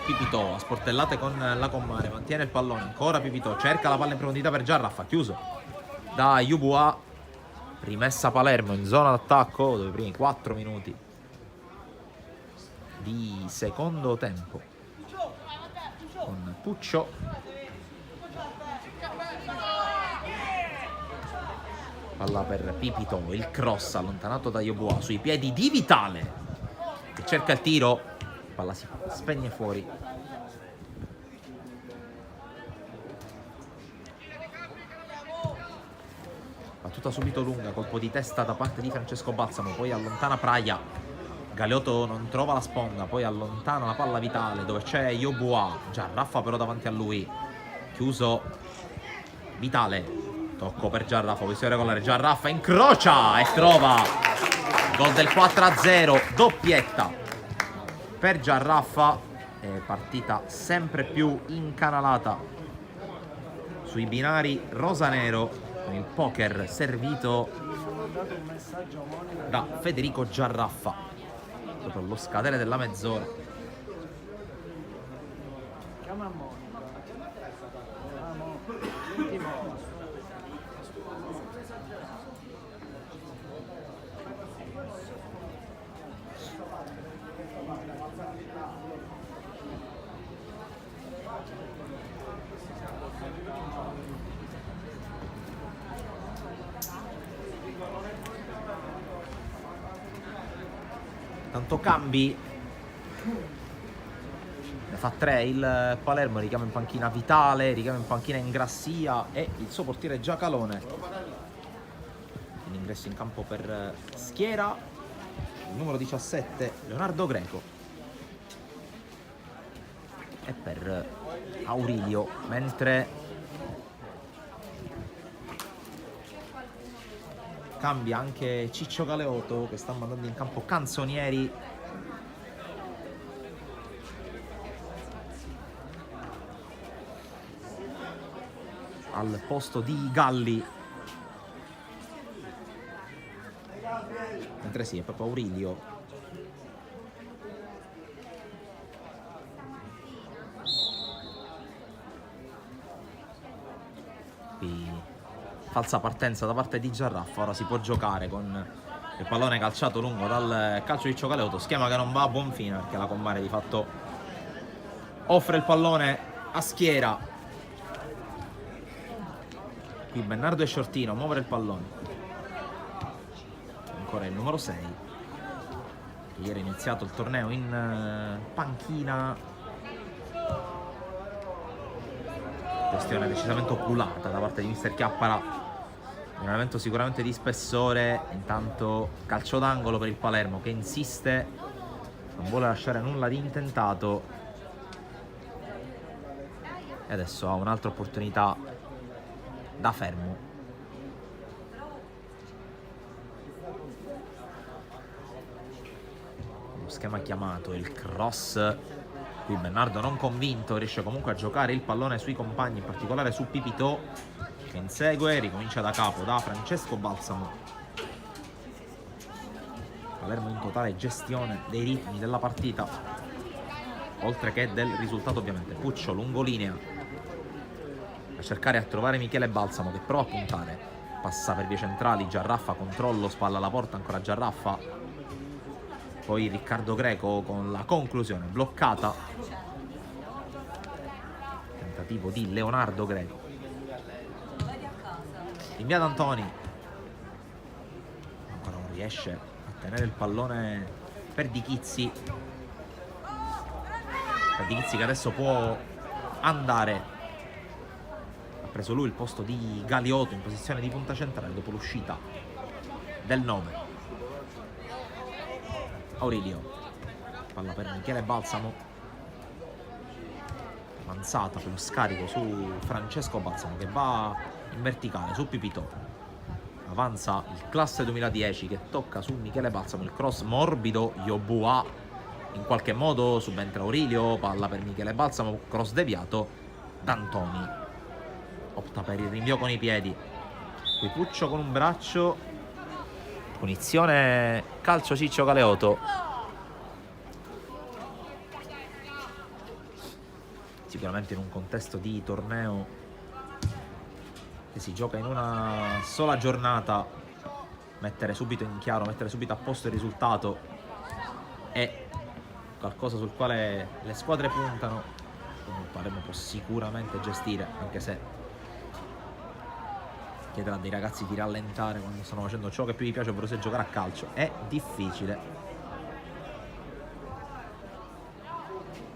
Pipito a sportellate con la Commare, mantiene il pallone, ancora Pipito, cerca la palla in profondità per Giarraffa, chiuso da Yubua. Rimessa Palermo in zona d'attacco dopo i primi 4 minuti di secondo tempo con Puccio. Palla per Pipito, il cross allontanato da Yeboah sui piedi di Vitale che cerca il tiro, palla si spegne fuori. Battuta subito lunga, colpo di testa da parte di Francesco Balsamo, poi allontana Praia. Galeotto non trova la sponda, poi allontana la palla Vitale dove c'è Yeboah, Giarraffa però davanti a lui, chiuso Vitale. Tocco per Giarraffa, posizione regolare, Giarraffa incrocia e trova gol del 4-0, doppietta per Giarraffa. Partita sempre più incanalata sui binari rosanero con il poker servito da Federico Giarraffa proprio allo scadere della mezz'ora. Chiama Monica. Vamos. Tanto cambi, ne fa 3 il Palermo, richiama in panchina Vitale, richiama in panchina Ingrassia e il suo portiere Giacalone. L'ingresso in campo per Schiera, il numero 17 Leonardo Greco e per Aurilio, mentre cambia anche Ciccio Galeotto che sta mandando in campo Canzonieri. Al posto di Galli. Mentre sì, è proprio Aurilio. Qui falsa partenza da parte di Giarraffa, ora si può giocare con il pallone calciato lungo dal calcio di Ciccio Galeotto, schema che non va a buon fine perché la Commare di fatto offre il pallone a Schiera. Qui Bernardo e Shortino a muovere il pallone, ancora il numero 6 che ieri è iniziato il torneo in panchina. Questione decisamente oculata da parte di mister Chiappara, un elemento sicuramente di spessore. Intanto calcio d'angolo per il Palermo che insiste, non vuole lasciare nulla di intentato e adesso ha un'altra opportunità da fermo. Lo schema chiamato, il cross. Qui Bernardo non convinto, riesce comunque a giocare il pallone sui compagni, in particolare su Pipito che insegue, ricomincia da capo da Francesco Balsamo. Palermo in totale gestione dei ritmi della partita, oltre che del risultato ovviamente. Puccio lungolinea a cercare a trovare Michele Balsamo che prova a puntare, passa per vie centrali, Giarraffa controllo, spalla alla porta, ancora Giarraffa. Poi Riccardo Greco con la conclusione bloccata. Tentativo di Leonardo Greco. Rinviato Antoni. Ancora non riesce a tenere il pallone per Di Chizzi. Per Di Chizzi che adesso può andare. Ha preso lui il posto di Galeotto in posizione di punta centrale dopo l'uscita del 9. Aurilio, palla per Michele Balsamo, avanzata per lo scarico su Francesco Balsamo che va in verticale su Pipito, avanza il classe 2010 che tocca su Michele Balsamo, il cross morbido, Yeboah in qualche modo subentra Aurilio, palla per Michele Balsamo, cross deviato, D'Antoni opta per il rinvio con i piedi, qui Puccio con un braccio. Punizione calcio Ciccio Galeotto. Sicuramente in un contesto di torneo che si gioca in una sola giornata, mettere subito in chiaro, mettere subito a posto il risultato è qualcosa sul quale le squadre puntano, il Palermo può sicuramente gestire, anche se chiederà dei ragazzi di rallentare quando stanno facendo ciò che più gli piace, ovvero se giocare a calcio. È difficile.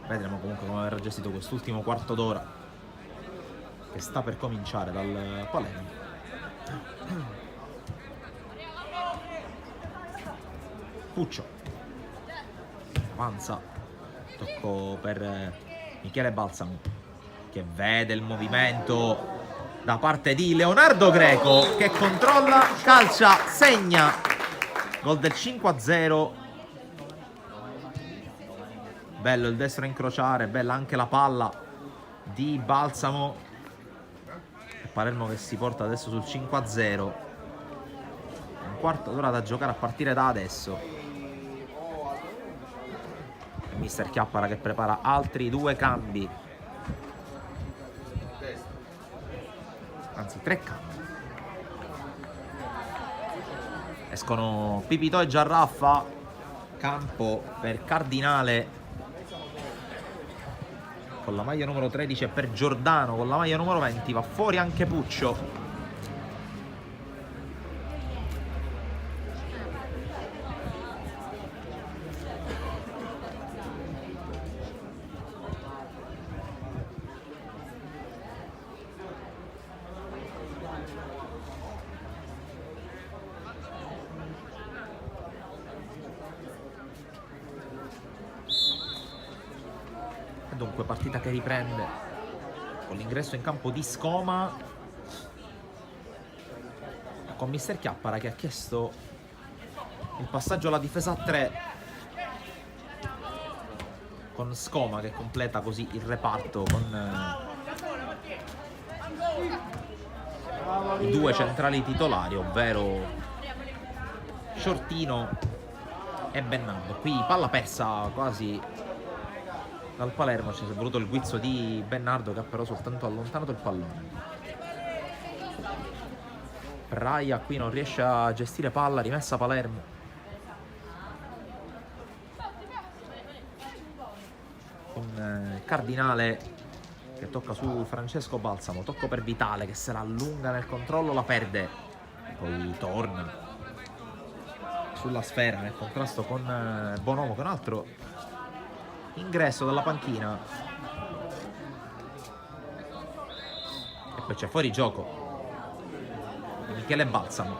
Vedremo comunque come verrà gestito quest'ultimo quarto d'ora che sta per cominciare dal Palermo. Puccio avanza, tocco per Michele Balsamo, che vede il movimento da parte di Leonardo Greco, che controlla, calcia, segna. Gol del 5-0. Bello il destro a incrociare, bella anche la palla di Balsamo. E Palermo che si porta adesso sul 5-0. Un quarto d'ora da giocare a partire da adesso. Mister Chiappara che prepara altri 2 cambi, anzi 3 cambi. Escono Pipitò e Giarraffa, campo per Cardinale con la maglia numero 13 e per Giordano con la maglia numero 20. Va fuori anche Puccio. Dunque partita che riprende con l'ingresso in campo di Scoma, con mister Chiappara che ha chiesto il passaggio alla difesa a 3, con Scoma che completa così il reparto con i 2 centrali titolari, ovvero Shortino e Bennardo. Qui palla persa quasi dal Palermo, ci è voluto il guizzo di Bennardo che ha però soltanto allontanato il pallone. Praia qui non riesce a gestire palla, rimessa Palermo. Con Cardinale che tocca su Francesco Balsamo, tocco per Vitale che se la allunga nel controllo, la perde, poi torna sulla sfera nel contrasto con Bonomo, che è un altro ingresso dalla panchina, e poi c'è fuori gioco Michele Balsamo.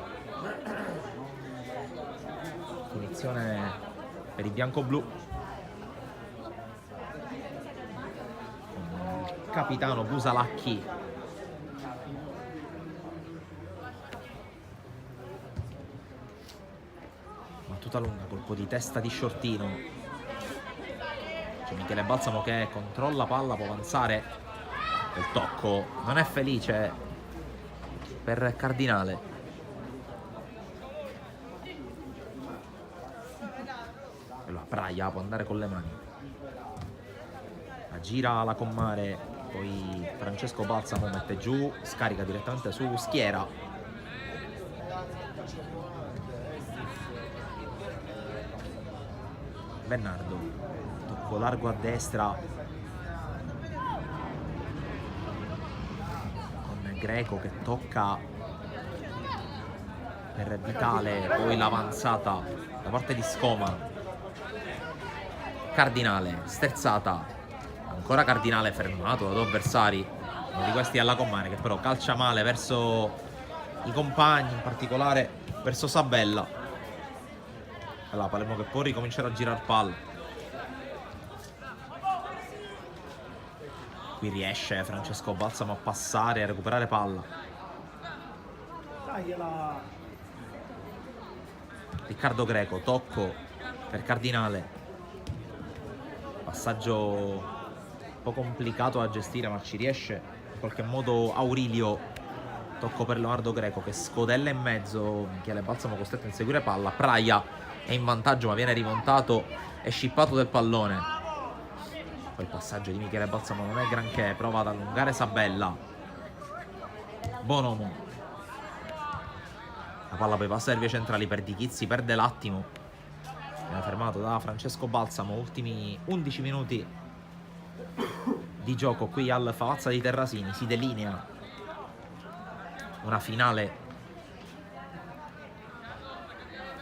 Punizione per i bianco-blu, con il capitano Busalacchi battuta lunga, colpo di testa di Shortino. C'è Michele Balsamo che controlla palla, può avanzare, il tocco non è felice per Cardinale. Allora Praia può andare con le mani, la gira la Commare, poi Francesco Balsamo mette giù, scarica direttamente su Schiera. Bernardo, tocco largo a destra con Greco che tocca per Vitale, poi l'avanzata da parte di Scoma. Cardinale, sterzata, ancora Cardinale fermato da 2 avversari, uno di questi è alla Commane che però calcia male verso i compagni, in particolare verso Sabella. Allora Palermo che può ricominciare a girare palla. Qui riesce Francesco Balsamo a passare e a recuperare palla. Tagliala. Riccardo Greco, tocco per Cardinale. Passaggio un po' complicato da gestire, ma ci riesce in qualche modo Aurilio. Tocco per Leonardo Greco che scodella in mezzo. Michele Balsamo costretto a inseguire palla. Praia è in vantaggio ma viene rimontato e scippato del pallone. Poi il passaggio di Michele Balsamo non è granché, prova ad allungare Sabella. Bonomo, la palla poi passa ai vie centrali per Di Chizzi, perde l'attimo. viene fermato da Francesco Balsamo. Ultimi 11 minuti di gioco qui al Favazza di Terrasini. Si delinea una finale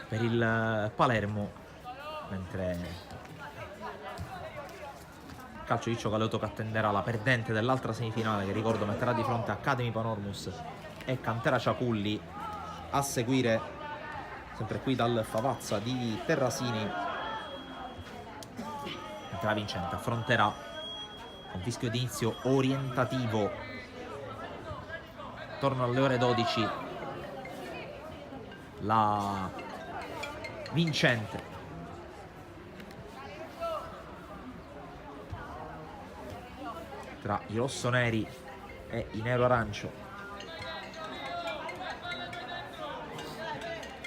per il Palermo, mentre calcio di Cioccaleoto che attenderà la perdente dell'altra semifinale, che ricordo metterà di fronte a Academy Panormus e Cantera Ciaculli, a seguire sempre qui dal Favazza di Terrasini, mentre la vincente affronterà un fischio di inizio orientativo attorno alle ore 12 la vincente tra i rossoneri e i nero-arancio.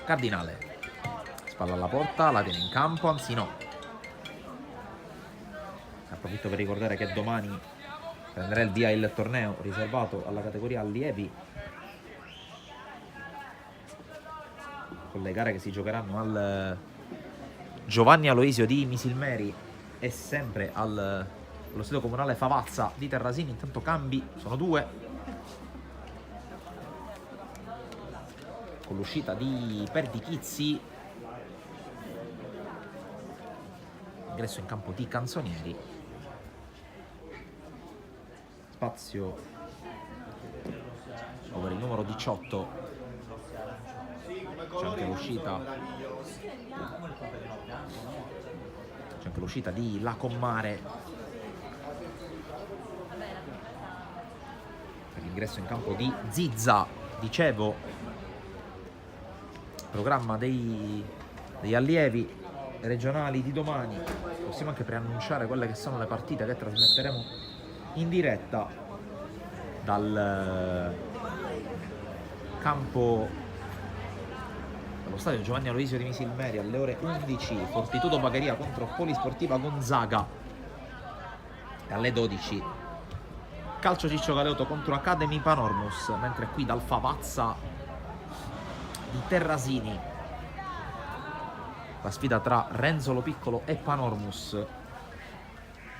Cardinale, spalla alla porta, la tiene in campo, anzi no. Approfitto per ricordare che domani prenderà il via il torneo riservato alla categoria allievi, con le gare che si giocheranno al Giovanni Aloisio di Misilmeri e sempre allo stadio comunale Favazza di Terrasini. Intanto cambi, sono 2, con l'uscita di Perdichizzi, ingresso in campo di Canzonieri, spazio over il numero 18, c'è anche l'uscita di Lacommare per l'ingresso in campo di Zizza. Dicevo, programma degli allievi regionali di domani. Possiamo anche preannunciare quelle che sono le partite che trasmetteremo in diretta dal campo dello stadio Giovanni Aloisio di Misilmeri alle ore 11. Fortitudo Bagheria contro Polisportiva Gonzaga, e alle 12 Calcio Ciccio Galeotto contro Academy Panormus, mentre qui dal Favazza di Terrasini la sfida tra Renzo Lo Piccolo e Panormus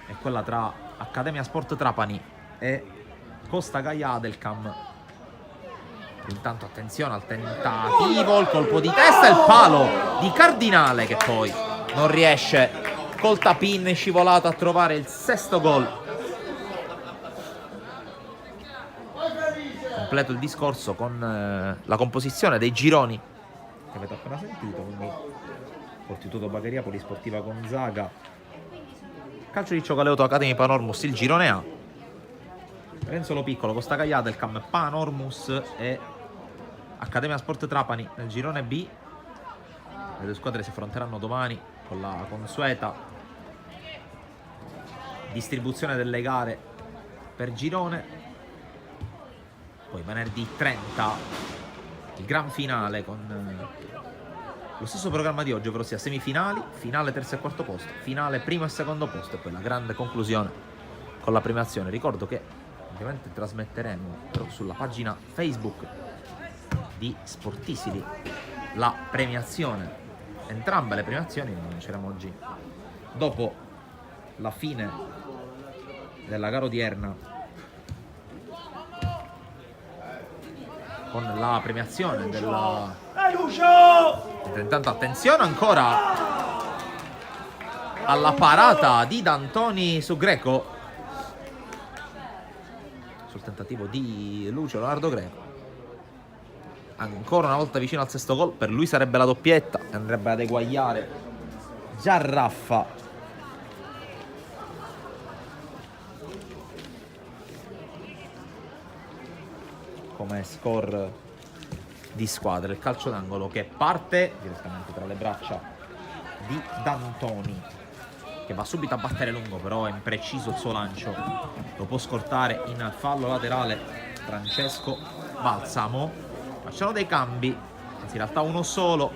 è quella tra Accademia Sport Trapani e Costa Gaia Adelcam. Intanto attenzione al tentativo, il colpo di testa e il palo di Cardinale, che poi non riesce col tap-in scivolato a trovare il 6º gol. Completo il discorso con la composizione dei gironi che avete appena sentito, quindi Fortitudo Bagheria, Polisportiva Gonzaga, Calcio di Cioccaleoto, Academy Panormus il girone A, Renzo Lo Piccolo, Costa Gaia Adelcam, Panormus e Accademia Sport Trapani nel girone B. Le due squadre si affronteranno domani con la consueta distribuzione delle gare per girone. Poi venerdì 30 il gran finale con lo stesso programma di oggi, ovvero sia semifinali, finale terzo e quarto posto, finale primo e secondo posto e poi la grande conclusione con la premiazione. Ricordo che ovviamente trasmetteremo però sulla pagina Facebook di Sportisili la premiazione, entrambe le premiazioni le lanceremo oggi dopo la fine della gara odierna, con la premiazione della... Intanto attenzione ancora alla parata di D'Antoni su Greco, sul tentativo di Lucio Leonardo Greco. Ancora una volta vicino al 6º gol, per lui sarebbe la doppietta e andrebbe ad eguagliare Giarraffa. Come score di squadra, il calcio d'angolo che parte direttamente tra le braccia di D'Antoni, che va subito a battere lungo, però è impreciso il suo lancio, lo può scortare in fallo laterale Francesco Balsamo. Facciano dei cambi, anzi in realtà uno solo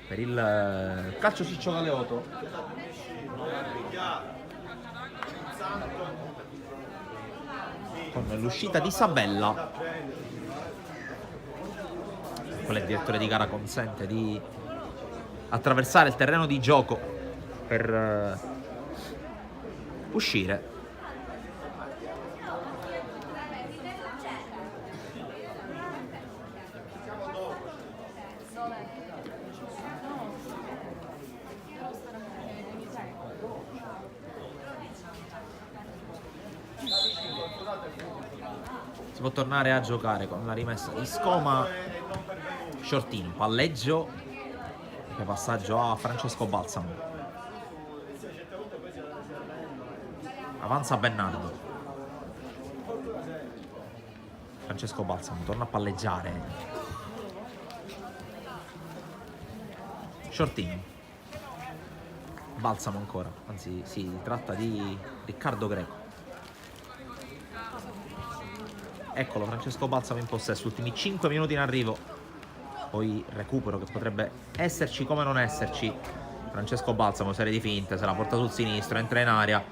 per il Calcio Ciccio Galeotto, con l'uscita di Sabella. quello il direttore di gara consente di attraversare il terreno di gioco per uscire. Si può tornare a giocare con la rimessa di Scoma. Shortino, palleggio e passaggio a Francesco Balsamo. Avanza Bernardo. Francesco Balsamo torna a palleggiare. Shortino. Balsamo ancora, anzi si tratta di Riccardo Greco. Eccolo Francesco Balsamo in possesso, ultimi 5 minuti in arrivo. Poi recupero che potrebbe esserci come non esserci. Francesco Balsamo, serie di finte, se la porta sul sinistro, entra in area,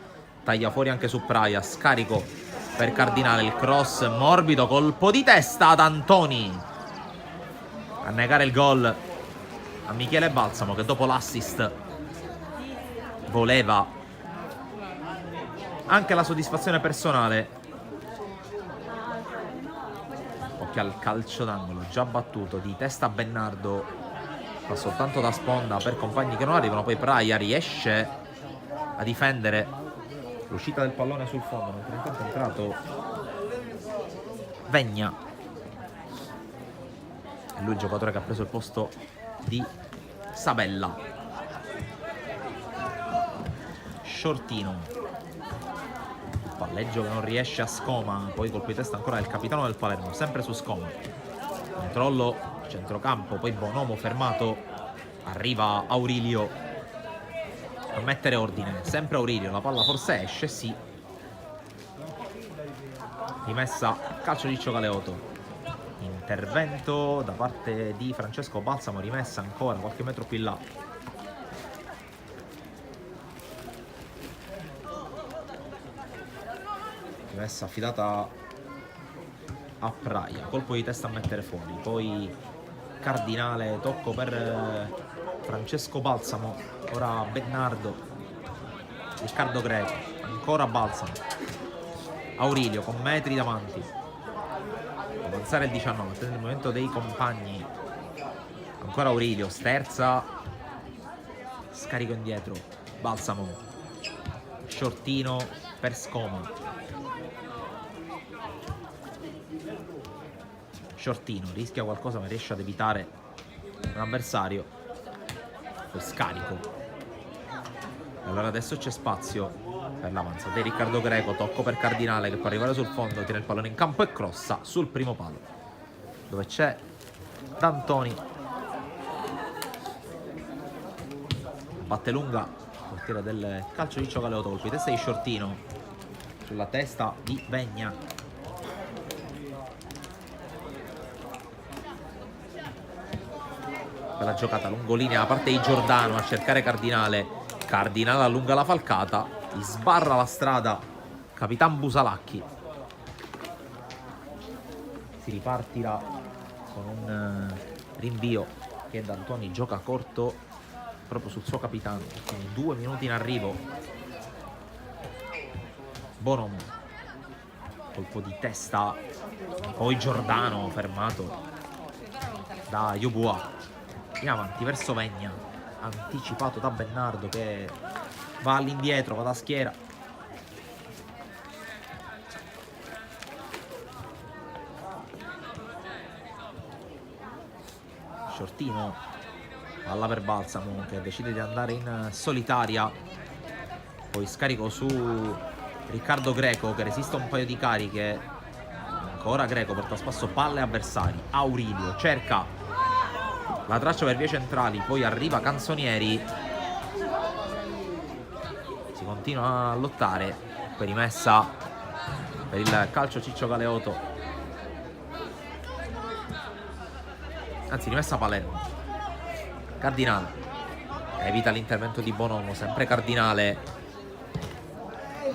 taglia fuori anche su Praia, scarico per Cardinale, il cross morbido, colpo di testa ad Antoni a negare il gol a Michele Balsamo, che dopo l'assist voleva anche la soddisfazione personale. Occhio al calcio d'angolo già battuto di testa Bernardo, fa soltanto da sponda per compagni che non arrivano. Poi Praia riesce a difendere l'uscita del pallone sul fondo, mentre intanto è entrato Vegna, è lui il giocatore che ha preso il posto di Sabella. Shortino, palleggio che non riesce a Scoma, poi colpo di testa ancora del capitano del Palermo, sempre su Scoma. Controllo centrocampo, poi Bonomo fermato, arriva Aurilio a mettere ordine, sempre Aurilio, la palla forse esce, sì. Rimessa calcio di Ciocaleoto. Intervento da parte di Francesco Balsamo, rimessa ancora qualche metro più in là. Rimessa affidata a Praia, colpo di testa a mettere fuori, poi Cardinale, tocco per Francesco Balsamo, ora Bernardo, Riccardo Greco, ancora Balsamo, Aurilio con metri davanti, avanzare il 19, attende il momento dei compagni, ancora Aurilio, sterza, scarico indietro, Balsamo, Shortino per Scoma. Shortino rischia qualcosa ma riesce ad evitare un avversario. Poi scarico. Allora adesso c'è spazio per l'avanzo di Riccardo Greco, tocco per Cardinale che può arrivare sul fondo, tira il pallone in campo e crossa sul primo palo, dove c'è D'Antoni. Batte lunga, portiere del calcio di Ciocaleoto, colpo di testa di Shortino sulla testa di Vegna. Bella giocata lungolinea da parte di Giordano a cercare Cardinale. Cardinale allunga la falcata, gli sbarra la strada Capitan Busalacchi. Si ripartirà con un rinvio che D'Antoni gioca corto proprio sul suo capitano. Quindi 2 minuti in arrivo. Bonomo, colpo di testa, poi Giordano fermato da Yobua. In avanti verso Vegna, anticipato da Bernardo che va all'indietro, va da schiera. Shortino, palla per Balsamo che decide di andare in solitaria, poi scarico su Riccardo Greco che resiste un paio di cariche, ancora Greco porta a spasso palle avversari. Aurilio cerca la traccia per vie centrali, poi arriva Canzonieri, si continua a lottare, poi rimessa per il calcio Ciccio Galeoto, anzi rimessa Palermo. Cardinale evita l'intervento di Bonomo, sempre Cardinale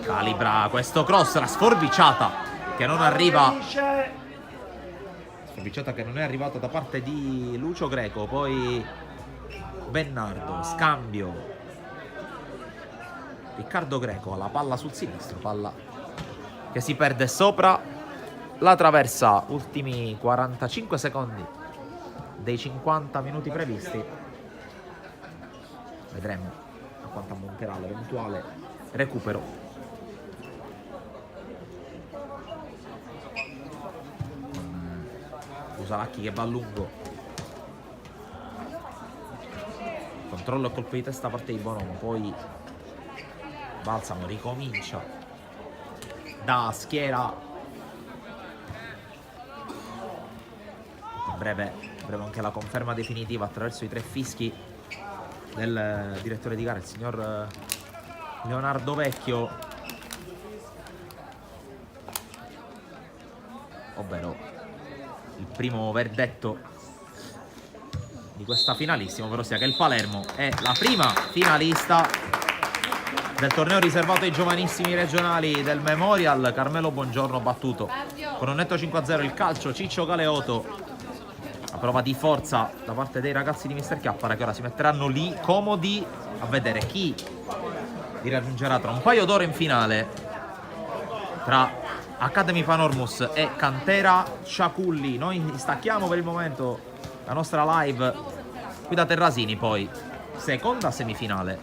calibra questo cross, la sforbiciata che non arriva Forbiciata che non è arrivata da parte di Lucio Greco, poi Bernardo, scambio. Riccardo Greco ha la palla sul sinistro, palla che si perde sopra la traversa. Ultimi 45 secondi dei 50 minuti previsti. Vedremo a quanto ammonterà l'eventuale recupero. Usalacchi che va a lungo. Controllo e colpo di testa da parte di Bonomo, poi Balsamo ricomincia da schiera. A breve avremo anche la conferma definitiva attraverso i 3 fischi del direttore di gara, il signor Leonardo Vecchio, ovvero il primo verdetto di questa finalissima, ovvero sia che il Palermo è la prima finalista del torneo riservato ai giovanissimi regionali del Memorial. Carmelo Buongiorno battuto con un netto 5-0 il calcio Ciccio Galeoto. La prova di forza da parte dei ragazzi di Mister Chiappara, che ora si metteranno lì comodi a vedere chi li raggiungerà tra un paio d'ore in finale tra Academy Panormus e Cantera Ciaculli. Noi stacchiamo per il momento la nostra live qui da Terrasini, poi seconda semifinale